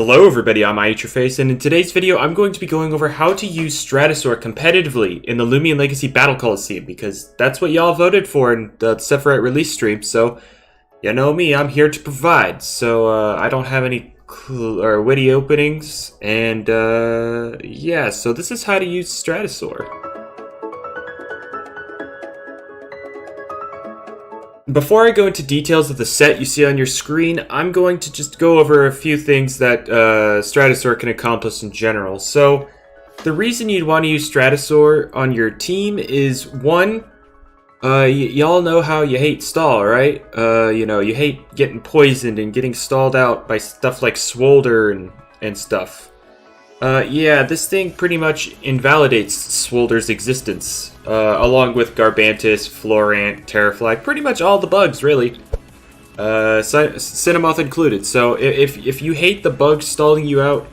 Hello everybody, I'm NcqUdA, and in today's video I'm going to be going over how to use Stratusoar competitively in the Loomian Legacy Battle Coliseum, because that's what y'all voted for in the Sephiroth release stream, so you know me, I'm here to provide. So I don't have any witty openings, and yeah, so this is how to use Stratusoar. Before I go into details of the set you see on your screen, I'm going to just go over a few things that Stratusoar can accomplish in general. So, the reason you'd want to use Stratusoar on your team is, one, y'all know how you hate stall, right? You know, you hate getting poisoned and getting stalled out by stuff like Swolder and stuff. Yeah, this thing pretty much invalidates Swolder's existence, along with Garbantus, Florant, Terrafly, pretty much all the bugs, really. Cinemoth included. So if you hate the bugs stalling you out,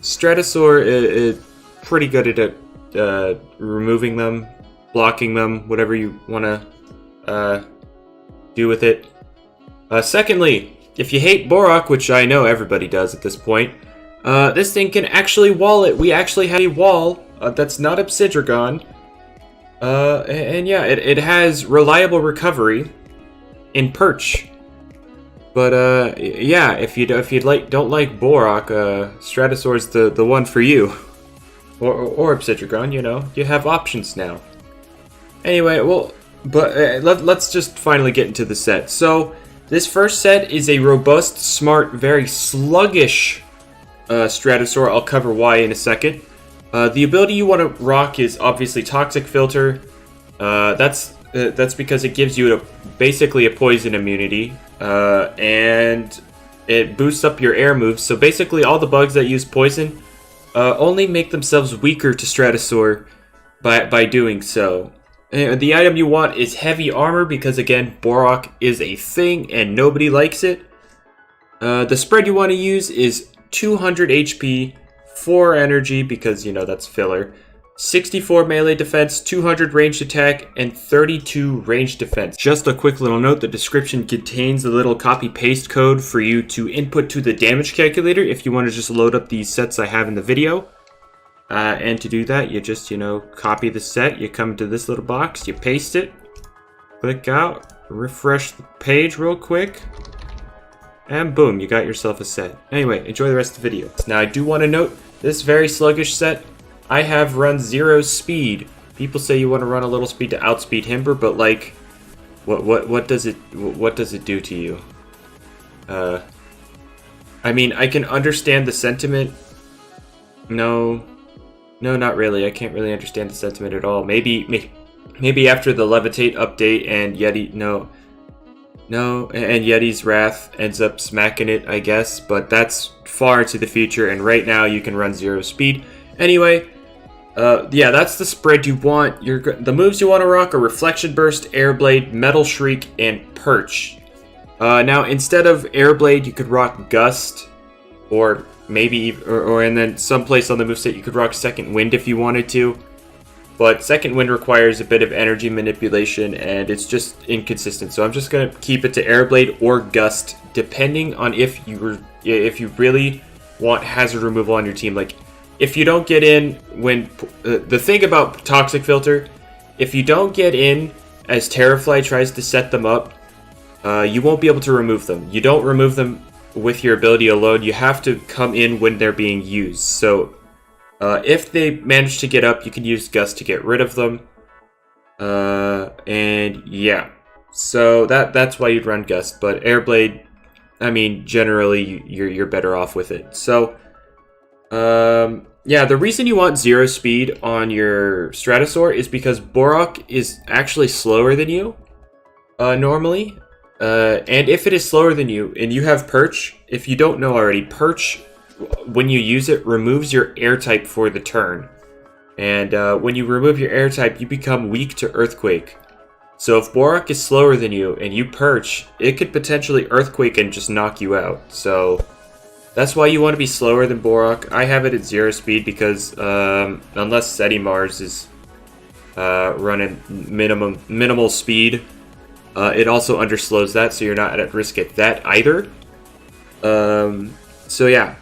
Stratusoar is pretty good at removing them, blocking them, whatever you want to do with it. Secondly, if you hate Borak, which I know everybody does at this point, this thing can actually wall it. We actually have a wall that's not Obsidragon. And yeah, it has reliable recovery in Perch. But yeah, if you don't like Borak, Stratusoar's the one for you. Or Obsidragon, you know, you have options now. Anyway, well, but let's just finally get into the set. So this first set is a robust, smart, very sluggish Stratusoar. I'll cover why in a second. The ability you want to rock is obviously Toxic Filter. That's because it gives you basically a poison immunity, and it boosts up your air moves. So basically, all the bugs that use poison only make themselves weaker to Stratusoar by doing so. The item you want is Heavy Armor because, again, Borak is a thing and nobody likes it. The spread you want to use is 200 HP, 4 energy because, you know, that's filler, 64 melee defense, 200 ranged attack, and 32 ranged defense. Just a quick little note, the description contains a little copy-paste code for you to input to the damage calculator if you want to just load up these sets I have in the video. And to do that, you just, you know, copy the set, you come to this little box, you paste it, click out, refresh the page real quick, and boom, you got yourself a set. Anyway, enjoy the rest of the video. Now, I do want to note, this very sluggish set, I have run 0 speed. People say you want to run a little speed to outspeed Himber, but like, what does it do to you? I mean, I can understand the sentiment. No, not really. I can't really understand the sentiment at all. Maybe after the Levitate update and Yeti, and Yeti's Wrath ends up smacking it, I guess, but that's far into the future, and right now you can run 0 speed. Anyway, yeah, that's the spread you want. The moves you want to rock are Reflection Burst, Air Blade, Metal Shriek, and Perch. Now, instead of Air Blade, you could rock Gust, or maybe, and then someplace on the moveset you could rock Second Wind if you wanted to. But Second Wind requires a bit of energy manipulation, and it's just inconsistent. So I'm just going to keep it to Airblade or Gust, depending on if you really want hazard removal on your team. Like, if you don't get in when... the thing about Toxic Filter, if you don't get in as Terrafly tries to set them up, you won't be able to remove them. You don't remove them with your ability alone. You have to come in when they're being used. So... if they manage to get up, you can use Gust to get rid of them. And yeah, so that's why you'd run Gust. But Airblade, I mean, generally you're better off with it. So, yeah, the reason you want 0 speed on your Stratusoar is because Borak is actually slower than you, normally. And if it is slower than you, and you have Perch, if you don't know already, Perch, when you use it, removes your air type for the turn. And when you remove your air type, you become weak to Earthquake. So if Borak is slower than you and you Perch, it could potentially Earthquake and just knock you out. So that's why you want to be slower than Borak. I have it at 0 speed because unless Seti Mars is running minimal speed, it also underslows that, so you're not at risk at that either. So yeah.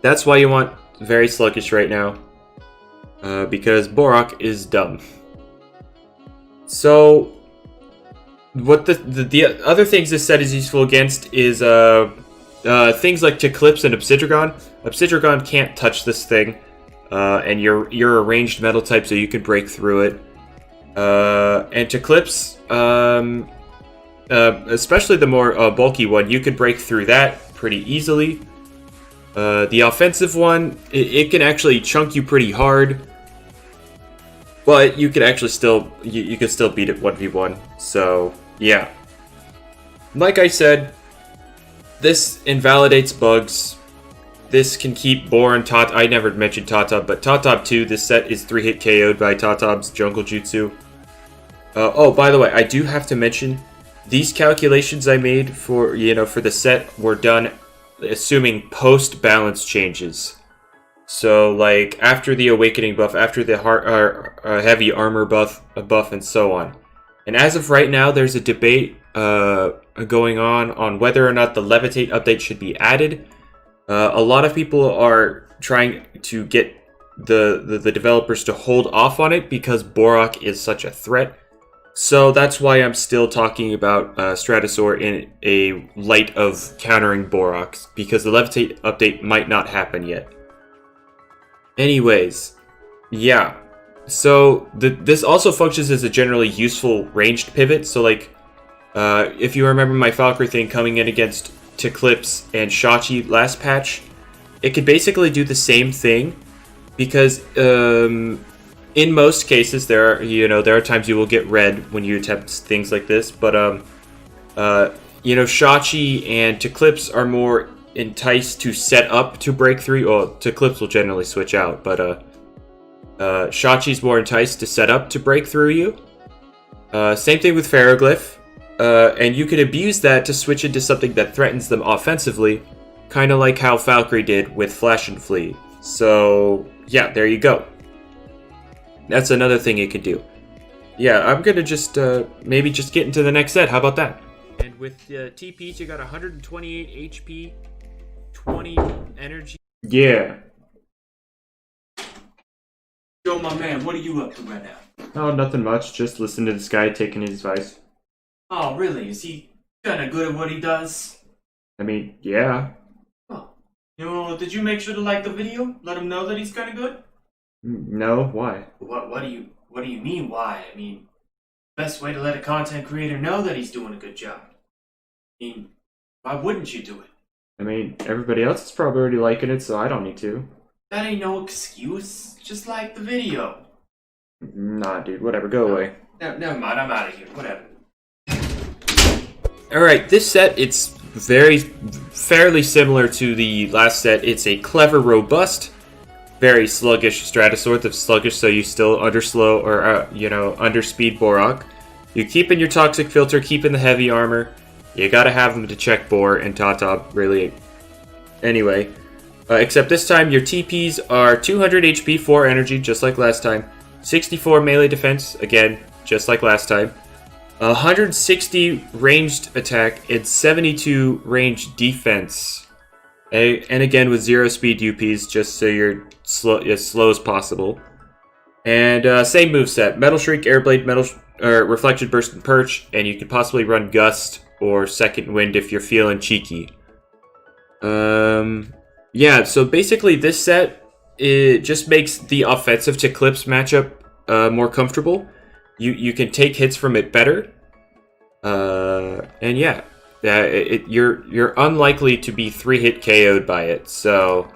That's why you want very sluggish right now. Because Borak is dumb. So, what the other things this set is useful against is things like Eclipse and Obsidragon. Obsidragon can't touch this thing, and you're a ranged metal type, so you can break through it. And Eclipse, especially the more bulky one, you could break through that pretty easily. The offensive one, it can actually chunk you pretty hard, but you could actually still you could still beat it 1v1. So yeah, like I said, this invalidates bugs. This can keep Boar and Tot. I never mentioned Totob, but Totob 2. This set is 3-hit KO'd by Totob's Jungle Jutsu. Oh, by the way, I do have to mention these calculations I made for for the set were done assuming post-balance changes. So, like, after the Awakening buff, after the heavy armor buff, and so on. And as of right now, there's a debate going on whether or not the Levitate update should be added. A lot of people are trying to get the developers to hold off on it because Borak is such a threat. So that's why I'm still talking about Stratusoar in a light of countering Borak, because the Levitate update might not happen yet. Anyways, yeah. So this also functions as a generally useful ranged pivot. So like, if you remember my Valkyrie thing coming in against Eclipse and Shachi last patch, it could basically do the same thing, because in most cases there are times you will get red when you attempt things like this, but Shachi and Eclipse are more enticed to set up to break through. Well, Eclipse will generally switch out, but Shachi's more enticed to set up to break through you. Same thing with Ferroglyph. And you can abuse that to switch into something that threatens them offensively, kind of like how Valkyrie did with Flash and Flee. So, yeah, there you go. That's another thing it could do. Yeah, I'm gonna just, maybe just get into the next set. How about that? And with TPs, you got 128 HP, 20 energy. Yeah. Yo, my man, what are you up to right now? Oh, nothing much. Just listen to this guy taking his advice. Oh, really? Is he kinda good at what he does? I mean, yeah. Oh. Did you make sure to like the video? Let him know that he's kinda good? No, why? What do you mean, why? I mean, best way to let a content creator know that he's doing a good job. I mean, why wouldn't you do it? I mean, everybody else is probably already liking it, so I don't need to. That ain't no excuse. Just like the video. Nah, dude, whatever, go away. Never mind, I'm out of here. Whatever. Alright, this set, it's fairly similar to the last set. It's a clever, robust, very sluggish Stratusaur. That's sluggish, so you still underslow or underspeed Borak. You keep in your toxic filter, keep in the heavy armor. You gotta have them to check Boar and Totob, really. Anyway, except this time your TPs are 200 HP, 4 energy, just like last time. 64 melee defense, again, just like last time. 160 ranged attack and 72 ranged defense. And again with 0 speed UPs, just so you're as slow as possible. And same moveset: Metal Shriek, Airblade, Reflection Burst, and Perch. And you could possibly run Gust or Second Wind if you're feeling cheeky. Yeah, so basically this set, it just makes the offensive to Eclipse matchup more comfortable. You can take hits from it better, and yeah, you're unlikely to be 3-hit KO'd by it, so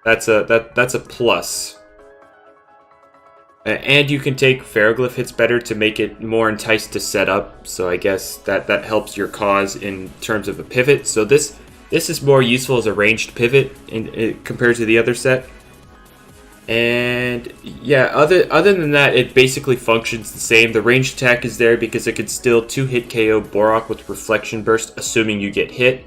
that's a plus. And you can take Ferroglyph hits better to make it more enticed to set up, so I guess that helps your cause in terms of a pivot. So this is more useful as a ranged pivot compared to the other set. And yeah, other than that, it basically functions the same. The ranged attack is there because it can still 2-hit KO Borak with Reflection Burst, assuming you get hit.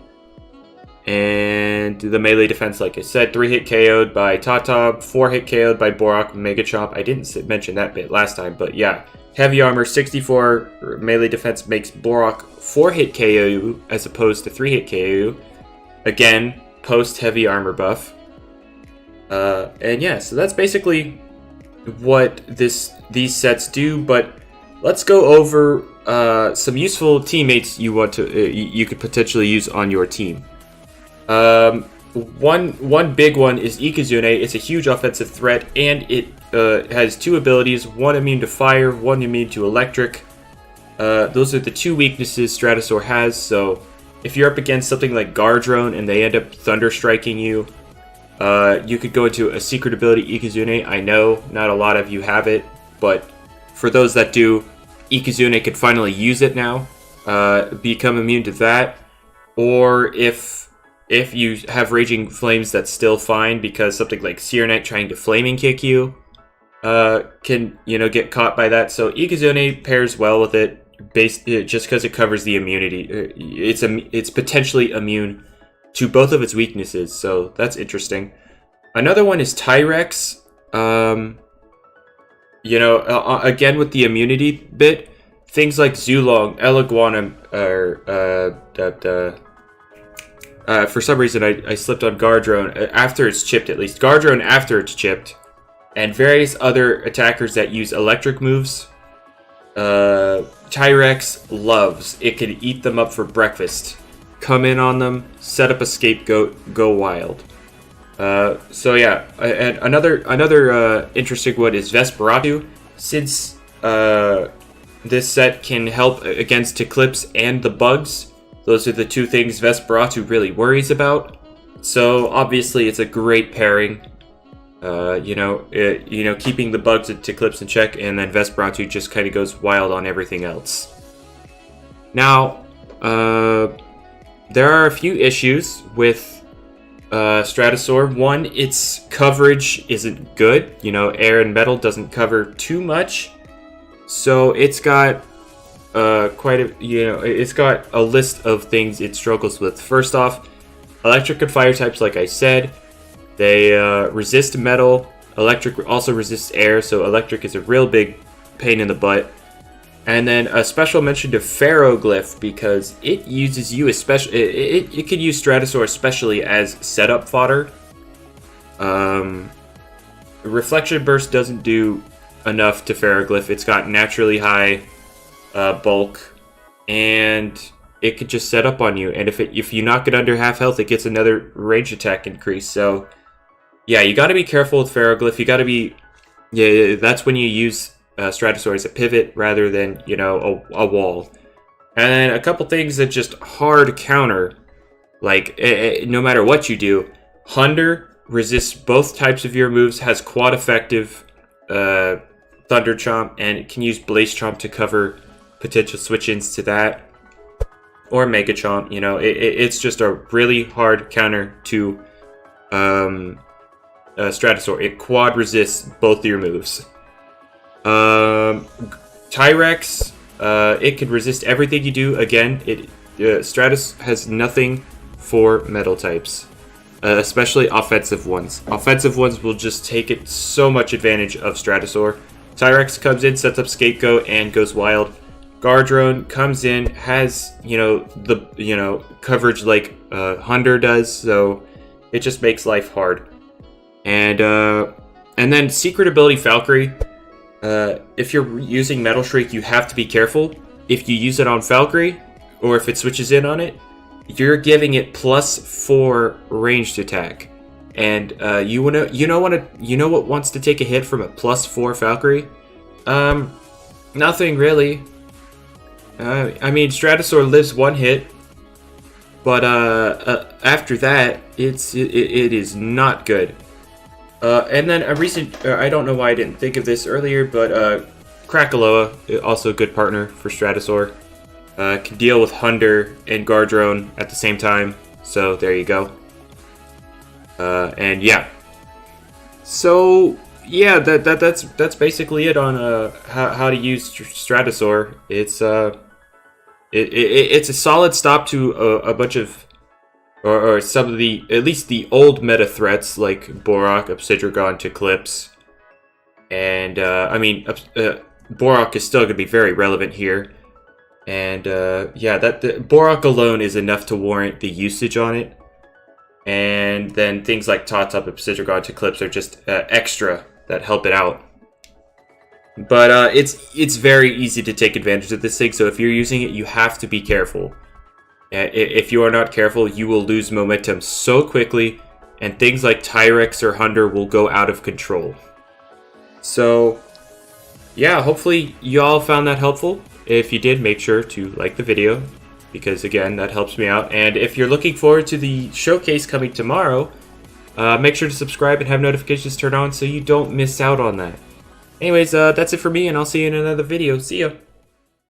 And the melee defense, like I said, 3-hit KO'd by Totob, 4-hit KO'd by Borak with Mega Chop. I didn't mention that bit last time, but yeah. Heavy armor, 64 melee defense makes Borak 4-hit KO as opposed to 3-hit KO. Again, post heavy armor buff. And yeah, so that's basically what these sets do. But let's go over some useful teammates you could potentially use on your team. One big one is NcqUdA. It's a huge offensive threat, and it has 2 abilities: one immune to fire, one immune to electric. Those are the 2 weaknesses Stratasaur has. So if you're up against something like Gardrone and they end up thunder striking you, you could go into a secret ability NcqUdA. I know not a lot of you have it, but for those that do, NcqUdA could finally use it now. Become immune to that. Or if you have Raging Flames, that's still fine, because something like Searnet trying to flaming kick you can, get caught by that. So NcqUdA pairs well with it, just because it covers the immunity. It's potentially immune to both of its weaknesses, so that's interesting. Another one is Tyrex. Again with the immunity bit, things like Zulong, Eliguanum, for some reason I slipped on Gardrone after it's chipped, at least. Gardrone after it's chipped, and various other attackers that use electric moves. Tyrex loves. It can eat them up for breakfast. Come in on them, set up a scapegoat, go wild. So yeah, and another interesting one is Vesperatu. Since this set can help against Eclipse and the bugs, those are the 2 things Vesperatu really worries about. So obviously it's a great pairing. Keeping the bugs at Eclipse in check, and then Vesperatu just kind of goes wild on everything else. Now, there are a few issues with Stratasaur. One, its coverage isn't good. Air and metal doesn't cover too much, so it's got it's got a list of things it struggles with. First off, electric and fire types, like I said, they resist metal. Electric also resists air, so electric is a real big pain in the butt. And then a special mention to Ferroglyph, because it uses you especially. It could use Stratusoar especially as setup fodder. Reflection Burst doesn't do enough to Ferroglyph. It's got naturally high bulk, and it could just set up on you. And if you knock it under half health, it gets another range attack increase. So yeah, you got to be careful with Ferroglyph. You got to be that's when you use Stratusaur as a pivot rather than a wall. And then a couple things that just hard counter, like no matter what you do. Hunder resists both types of your moves, has quad effective Thunder Chomp, and it can use Blaze Chomp to cover potential switch-ins to that, or Mega Chomp. It's just a really hard counter to Stratusaur. It quad resists both of your moves. Tyrex, it can resist everything you do. Again, Stratus has nothing for metal types, especially offensive ones. Offensive ones will just take it so much advantage of Stratusaur. Tyrex comes in, sets up Scapegoat, and goes wild. Gardrone comes in, has the coverage like Hunder does, so it just makes life hard. And then secret ability Valkyrie. If you're using Metal Shriek, you have to be careful. If you use it on Valkyrie, or if it switches in on it, you're giving it +4 ranged attack. And you know what wants to take a hit from a +4 Valkyrie? Nothing really. Stratusaur lives 1 hit, but after that, it is not good. And then a recent, I don't know why I didn't think of this earlier, but Krakaloa, also a good partner for Stratusaur, can deal with Hunder and Gardrone at the same time, so there you go. And yeah. So yeah, that's basically it on how to use Stratusaur. It's a solid stop to a bunch of or some of the, at least the old meta threats like Borak, Obsidian to Eclipse. And Borak is still going to be very relevant here. And Borak alone is enough to warrant the usage on it. And then things like Tots Up, Obsidian Eclipse are just extra that help it out. But it's very easy to take advantage of this thing, so if you're using it, you have to be careful. If you are not careful, you will lose momentum so quickly, and things like Tyrex or Hunter will go out of control. So, yeah, hopefully you all found that helpful. If you did, make sure to like the video, because again, that helps me out. And if you're looking forward to the showcase coming tomorrow, make sure to subscribe and have notifications turned on so you don't miss out on that. Anyways, that's it for me, and I'll see you in another video. See ya!